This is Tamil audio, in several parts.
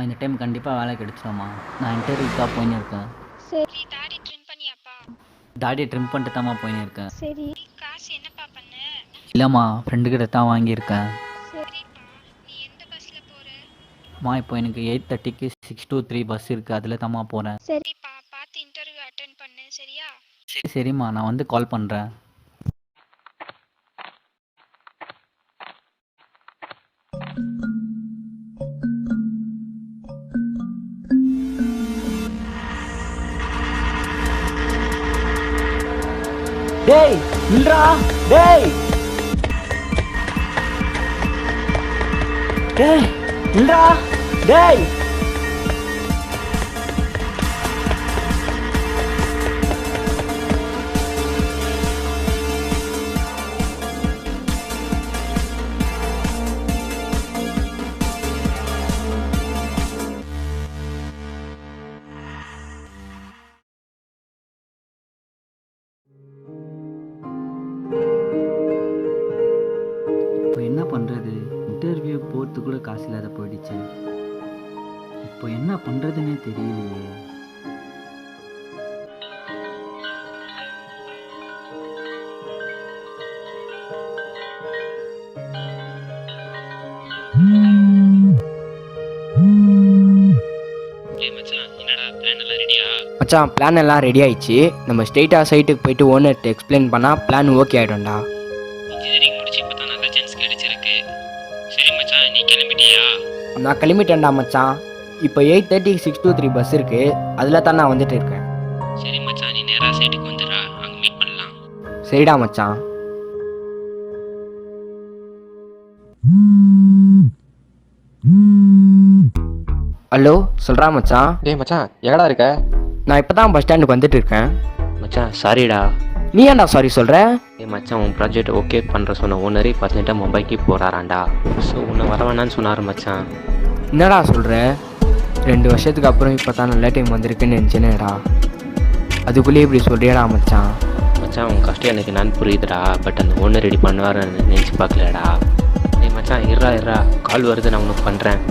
இந்த டைம் கண்டிப்பாக வேலை கிடைச்சிடும்மா. நான் இன்டர்வியூக்காக போயின்னு இருக்கேன். சரி தாடி ட்ரிம் பண்ணியாப்பா? தாடியை ட்ரிம் பண்ணிட்டு தாம்மா போயின்னு இருக்கேன். சரி காசு என்னப்பா பண்ண? இல்லைம்மா, ஃப்ரெண்டுக்கிட்ட தான் வாங்கியிருக்கேன். சரிப்பா. நீ எந்த பஸ்ல போற? இப்போ எனக்கு 8:30க்கு 623 பஸ் இருக்குது, அதில் தாம்மா போகிறேன். சரிப்பா, பார்த்து இன்டர்வியூ அட்டென்ட் பண்ணு சரியா? சரிம்மா, நான் வந்து கால் பண்ணுறேன். டேய் நில்றா. டேய் டேய் நில்றா. டேய் இப்போ என்ன பண்ணுறது? இன்டர்வியூ போகிறது கூட காசு இல்லாத போயிடுச்சு. இப்போ என்ன பண்ணுறதுன்னே தெரியலையே. மச்சான் பிளான் எல்லாம் ரெடி ஆயிடுச்சு. நம்ம ஸ்ட்ரெயிட்டாக சைட்டுக்கு போயிட்டு ஓனர்கிட்ட எக்ஸ்பிளைன் பண்ணால் பிளான் ஓகே ஆகிடும்டா. இன்ஜினியரிங் முடிச்சு இப்போ தான் நல்ல சான்ஸ் கிடைச்சிருக்கு. சரி மச்சான், நீ கிளம்பிட்டியா? நான் கிளம்பிட்டேன்டா மச்சான். இப்போ 8:30க்கு 623 பஸ் இருக்குது, அதில் தான் நான் வந்துட்டு இருக்கேன். சரி மச்சான், நீ நேராக சைட்டுக்கு வந்துடா, அங்கே மீட் பண்ணலாம். சரிடா மச்சான். ஹலோ, சொல்கிறா மச்சான். டேய் மச்சான், எங்கடா இருக்க? நான் இப்போ தான் பஸ் ஸ்டாண்டுக்கு வந்துட்டு இருக்கேன். மச்சான் சாரிடா. நீ ஏன்டா சாரி சொல்கிற? மச்சான், உன் ப்ராஜெக்ட் ஓகே பண்ணுற சொன்ன ஓனரே 10 மும்பைக்கு போகிறாராண்டா. ஸோ உன்னை வர வேணான்னு சொன்னார் மச்சான். என்னடா சொல்கிற? 2 வருஷத்துக்கு அப்புறம் இப்போ தான் நல்ல டைம் வந்திருக்குன்னு நினச்சேனேடா. அதுக்குள்ளேயே இப்படி சொல்கிறியாடா மச்சான்? மச்சான், உன் கஷ்டம் எனக்கு நான் புரியுதுடா. பட் அந்த ஓனர் ரெடி பண்ணுவாருன்னு நினச்சி பார்க்கலடா. டேய் மச்சான், இருறா கால் வருது, நான் உனக்கு பண்ணுறேன்.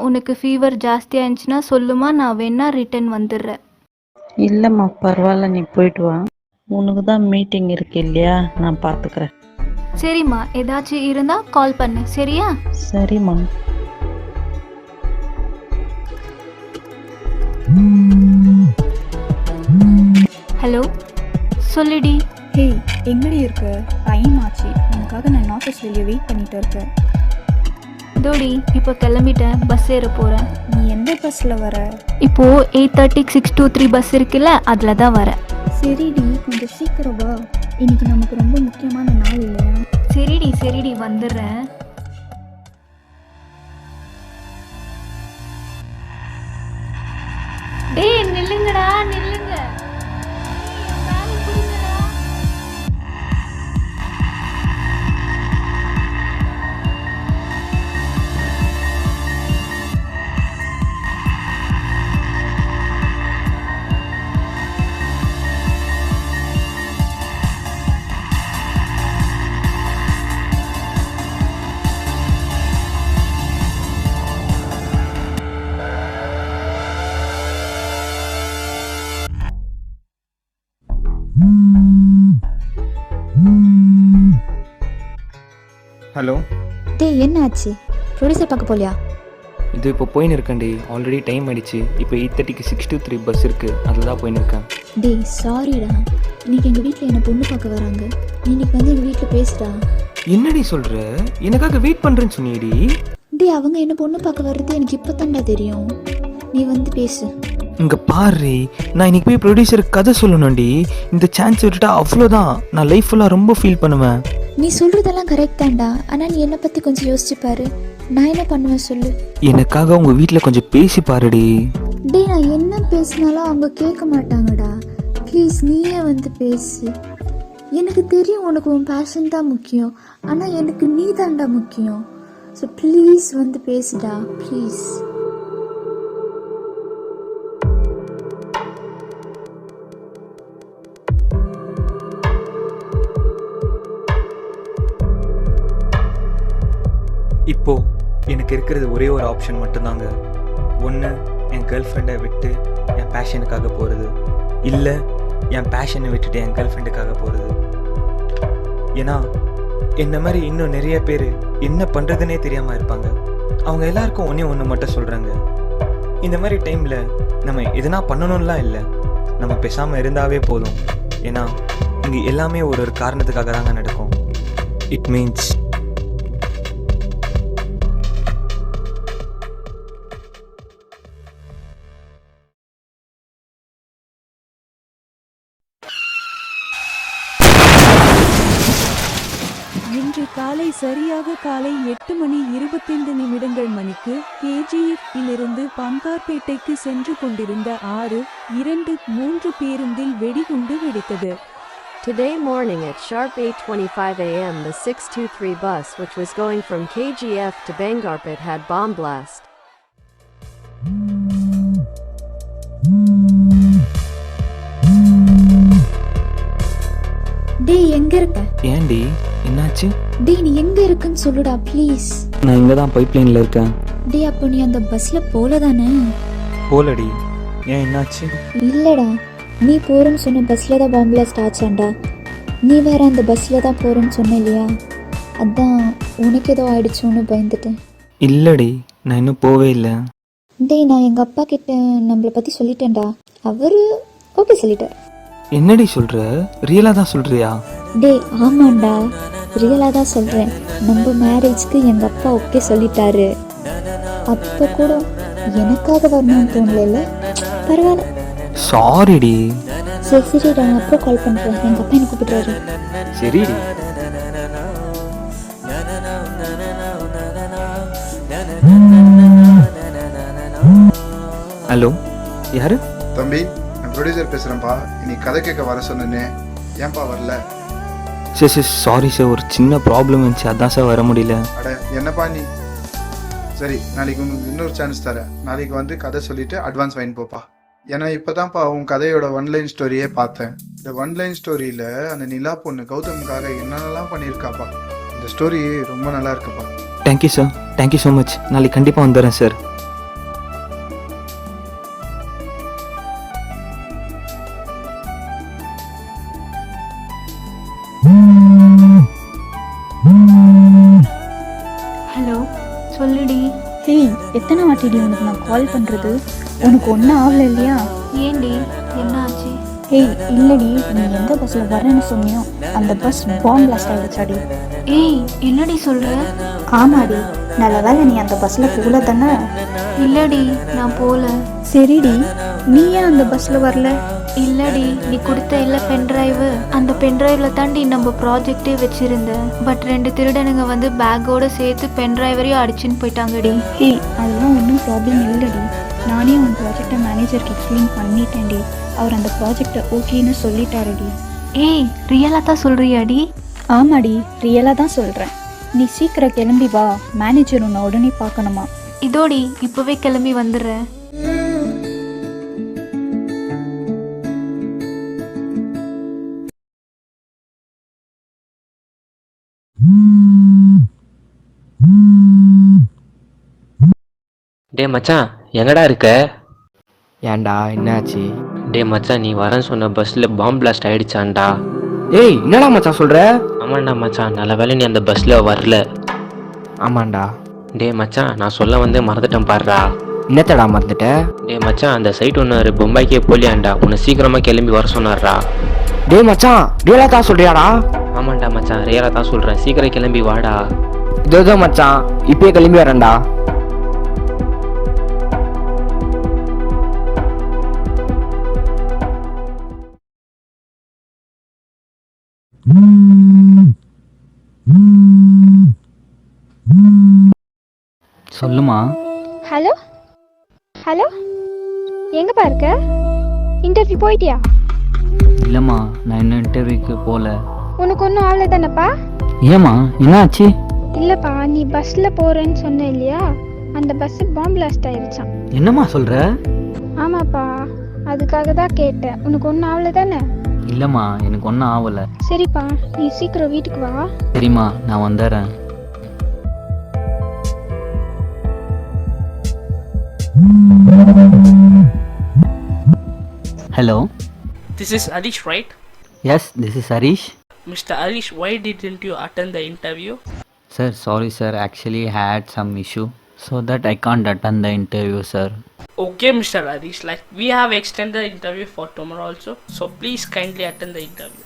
உனக்கு ஃபீவர் ஜாஸ்தியாக இருந்துச்சுன்னா சொல்லுமா, நான் வேணா ரிட்டர்ன் வந்துடுறேன். இல்லைம்மா பரவாயில்ல, நீ போயிட்டு வா. உனக்கு தான் மீட்டிங் இருக்கு இல்லையா, நான் பார்த்துக்கிறேன். சரிம்மா, ஏதாச்சும் இருந்தால் கால் பண்ணு சரியா? சரிம்மா. ஹலோ, சொல்லுடி. ஹே, எங்கடி இருக்க? டைம் ஆச்சு, உனக்காக நான் ஆஃபீஸ் வெளியே வெயிட் பண்ணிட்டு இருக்கேன். தோடி, இப்போ கிளம்பிட்டேன், பஸ் ஏற போகிறேன். நீ எந்த பஸ்ஸில் வர? இப்போது 8:30க்கு 623 பஸ் இருக்குல்ல, அதில் தான் வரேன். சரிடி, கொஞ்சம் சீக்கிரம் வா. இன்னைக்கு நமக்கு ரொம்ப முக்கியமான நாள் இல்லையா? சரிடி வந்துடுறேன். டேய் நில்லுங்கடா, நில்லுங்க. ஹலோ. டேய், என்ன ஆச்சு? ப்ரொடியூசர் பார்க்க போலியா? இது இப்போ போயின்னு இருக்கேன்டி. ஆல்ரெடி டைம் ஆயிடுச்சு. இப்போ 8:30க்கு 623 பஸ் இருக்குது, அதில் தான் போயின்னு இருக்கேன். டேய் சாரிடா, இன்னைக்கு எங்கள் வீட்டில் என்னை பொண்ணு பார்க்க வராங்க. நீ இன்னைக்கு வந்து எங்கள் வீட்டில் பேசுடா. என்னடி சொல்கிற? எனக்காக வெயிட் பண்ணுறேன்னு சொன்னியடி. டேய், அவங்க என்ன பொண்ணு பார்க்க வர்றது எனக்கு இப்போ தான்டா தெரியும். நீ வந்து பேசு. இங்கே பாரு, நான் இன்னைக்கு போய் ப்ரொடியூசருக்கு கதை சொல்லணும்டி. இந்த சான்ஸ் விட்டுட்டா அவ்வளோதான். நான் லைஃப் ஃபுல்லாக ரொம்ப ஃபீல் பண்ணுவேன். நீ சொல்கிறதெல்லாம் கரெக்ட் தான்டா, ஆனால் நீ என்னை பற்றி கொஞ்சம் யோசிச்சு பாரு. நான் என்ன பண்ணுவேன் சொல்லு? எனக்காக உங்கள் வீட்டில் கொஞ்சம் பேசி பாருடி. டேய், நான் என்ன பேசினாலும் அவங்க கேட்க மாட்டாங்கடா. ப்ளீஸ் நீயே வந்து பேசு. எனக்கு தெரியும் உனக்கு உன் பேஷன் தான் முக்கியம், ஆனால் எனக்கு நீ தான்டா முக்கியம். ஸோ ப்ளீஸ் வந்து பேசுடா ப்ளீஸ். இப்போ எனக்கு இருக்கிறது ஒரே ஒரு ஆப்ஷன் மட்டும்தாங்க. ஒன்று என் கேர்ள் ஃப்ரெண்டை விட்டு என் பேஷனுக்காக போகிறது, இல்லை என் பேஷனை விட்டுட்டு என் கேர்ள் ஃப்ரெண்டுக்காக போகிறது. ஏன்னா என்ன மாதிரி இன்னும் நிறைய பேர் என்ன பண்ணுறதுனே தெரியாமல் இருப்பாங்க. அவங்க எல்லாருக்கும் ஒன்று மட்டும் சொல்கிறாங்க, இந்த மாதிரி டைமில் நம்ம எதுனா பண்ணணும்லாம் இல்லை, நம்ம பேசாமல் இருந்தாவே போதும். ஏன்னா இங்கே எல்லாமே ஒரு காரணத்துக்காக தாங்க நடக்கும். இட் மீன்ஸ் இன்று காலை சரியாக காலை 8:25 மணிக்கு KGF இலிருந்து பங்கார்பேட்டைக்கு சென்று கொண்டிருந்த 6-2-3 பேருந்தில் வெடிகுண்டு வெடித்தது. Today morning at sharp 8:25 a.m. the 623 bus which was going from KGF to Bangarpet had bomb blast. டேய் எங்க இருக்க? ஏன்டி என்னாச்சு? டேய் நீ எங்க இருக்குன்னு சொல்லுடா ப்ளீஸ். நான் இங்கே தான் பைப்லைனில் இருக்கேன். டேய் அப்போ நீ அந்த பஸ்ல போலதானே? போலடி. ஏன் என்னாச்சு? இல்லடா, நீ போறேன்னு சொன்ன பஸ்ல தான் பாம்பு பிளாஸ்ட் ஆச்சாண்டா. நீ வேற அந்த பஸ்ல தான் போறேன்னு சொன்ன இல்லையா, அதான் உனக்கு ஏதோ ஆயிடுச்சோன்னு பயந்துட்டேன். இல்லடி, நான் இன்னும் போவே இல்லை. டேய் நான் எங்க அப்பா கிட்ட நம்மளை பத்தி சொல்லிட்டேன்டா, அவரு ஓகே சொல்லிட்டார். என்னடி சொல்ற? ரியலா தான் சொல்றியா? டேய் ஆமாண்டா, ரியலாக தான் சொல்கிறேன். நம்ம மேரேஜ்க்கு எங்கள் அப்பா ஓகே சொல்லிட்டாரு. அப்போ கூட எனக்காக வரணும்னு தோணல. பரவாயில்ல. சாரிடி. சரி சரிடா, நான் அப்புறம் கால் பண்ணுறேன். எங்கள் அப்பா எனக்கு கூப்பிடுறாரு. சரிடி. ஹலோ, யாரு? தம்பி, நான் ப்ரொடியூசர் பேசுகிறேன்ப்பா. இன்னைக்கு கதை கேட்க வர சொன்னேனே, ஏன்பா வரல? சார் சாரி சார், ஒரு சின்ன ப்ராப்ளம் இருந்துச்சு, அதான் சார் வர முடியல. அட என்னப்பா நீ? சரி, நாளைக்கு உங்களுக்கு இன்னொரு சான்ஸ் தரேன். நாளைக்கு வந்து கதை சொல்லிட்டு அட்வான்ஸ் வாங்கி போப்பா. ஏன்னா இப்போ தான்ப்பா உன் கதையோட ஒன்லைன் ஸ்டோரியே பார்த்தேன். இந்த ஒன்லைன் ஸ்டோரியில் அந்த நிலா பொண்ணு கௌதமுக்காக என்னென்னலாம் பண்ணியிருக்காப்பா. இந்த ஸ்டோரி ரொம்ப நல்லா இருக்குப்பா. Thank you sir, thank you so much. நாளைக்கு கண்டிப்பாக வந்துடுறேன் சார். ஹலோ சொல்லுடி. ஹேய், எத்தனை வாட்டிடி உனக்கு நான் கால் பண்ணுறது? உனக்கு ஒன்றும் ஆகலை இல்லையா? ஏண்டி என்ன ஆச்சு? ஏய் இல்லடி, நீ எந்த பஸ்ஸில் வரேன்னு சொன்னியோ அந்த பஸ் பாம்பு பிளாஸ்ட் ஆகிடுச்சாடி. ஏய் என்னடி சொல்கிற? ஆமாடி, நல்ல வேலை நீ அந்த பஸ்ஸில் போகல தானே. இல்லடி நான் போகல. சரிடி, நீ ஏன் அந்த பஸ்ஸில் வரல? இல்லடி, நீ கொடுத்த இல்லை பென்ட்ரைவு, அந்த பென்ட்ரைவில் தாண்டி நம்ம ப்ராஜெக்டே வச்சுருந்தேன். பட் 2 திருடனுங்க வந்து பேக்கோடு சேர்த்து பென்ட்ரைவரையும் அடிச்சுன்னு போயிட்டாங்கடி. ஹே, அதெல்லாம் ஒன்றும் ப்ராப்ளம் இல்லைடி. நானே உன் ப்ராஜெக்டை மேனேஜருக்கு எக்ஸ்பிளைன் பண்ணிட்டேன்டி. அவர் அந்த ப்ராஜெக்டை ஓகேன்னு சொல்லிட்டாருடி. ஏய் ரியலாக தான் சொல்கிறியாடி? ஆமாடி, ரியலாக தான் சொல்கிறேன். நீ சீக்கிரம் கிளம்பி வா, மேனேஜர் உன்னை உடனே பார்க்கணுமா. இதோடி இப்போவே கிளம்பி வந்துடுறேன். டே மச்சான், எங்கடா இருக்க? ஏன்டா என்னாச்சு? டே மச்சான், நீ வரேன்னு சொன்ன பஸ்ஸில் பாம்பு பிளாஸ்ட் ஆகிடுச்சான்டா. ஏய் என்னடா மச்சான் சொல்கிற? ஆமாண்டா மச்சான், நல்ல வேலை நீ அந்த பஸ்ஸில் வரல. ஆமாண்டா. டே மச்சான், நான் சொல்ல வந்து மறந்துட்டேன் பாருடா. என்னத்தடா மறந்துட்ட? டே மச்சான், அந்த சைட் ஒன்று பொம்பாய்க்கே போலியாண்டா, உன்னை சீக்கிரமாக கிளம்பி வர சொன்னார்டா. டேய் மச்சான், ரியலாக தான் சொல்றியாடா? ஆமாண்டா மச்சான், ரியலாக தான் சொல்கிறேன், சீக்கிரம் கிளம்பி வாடா. இதோ மச்சான், இப்பயே கிளம்பி வரேன்டா. சொல்லுமா. ஹலோ ஹலோ, எங்கப்பா இருக்க? இன்டர்வியூ போயிட்டியா? இல்லைம்மா, நான் இன்னும் இன்டர்வியூக்கு போகல. உனக்கு ஒன்றும் ஆகலை தானேப்பா? ஏம்மா என்னாச்சு? இல்லைப்பா, நீ பஸ்ஸில் போகிறேன்னு சொன்ன இல்லையா, அந்த பஸ்ஸு பாம்பு பிளாஸ்ட் ஆயிடுச்சான். என்னம்மா சொல்கிற? ஆமாப்பா, அதுக்காக தான் கேட்டேன். உனக்கு ஒன்றும் ஆகலை தானே? இல்லைம்மா, எனக்கு ஒன்றும் ஆகலை. சரிப்பா, நீ சீக்கிரம் வீட்டுக்கு வா. சரிம்மா, நான் வந்துடுறேன். Hello. This is Harish, right? Yes, this is Harish. Mr. Harish, why didn't you attend the interview? Sir, sorry sir, actually had some issue, so that I can't attend the interview, sir. Okay, Mr. Harish, like we have extended the interview for tomorrow also, so please kindly attend the interview.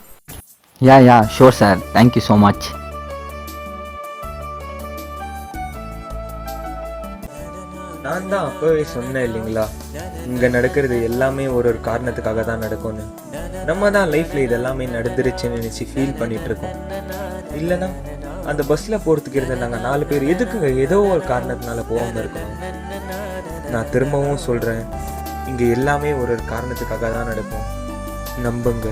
Yeah, sure sir, thank you so much. நான் தான் அப்போவே சொன்னேன் இல்லைங்களா, இங்கே நடக்கிறது எல்லாமே ஒரு காரணத்துக்காக தான் நடக்கும்னு. நம்ம தான் லைஃப்பில் இதெல்லாமே நடந்துருச்சுன்னு நினச்சி ஃபீல் பண்ணிகிட்டு இருக்கோம். இல்லைன்னா அந்த பஸ்ஸில் போகிறதுக்கு இருந்த நாங்கள் 4 பேர் எதுக்குங்க ஏதோ ஒரு காரணத்தினால போகாமல் இருக்கணும். நான் திரும்பவும் சொல்கிறேன், இங்கே எல்லாமே ஒரு காரணத்துக்காக தான் நடக்கும். நம்புங்க.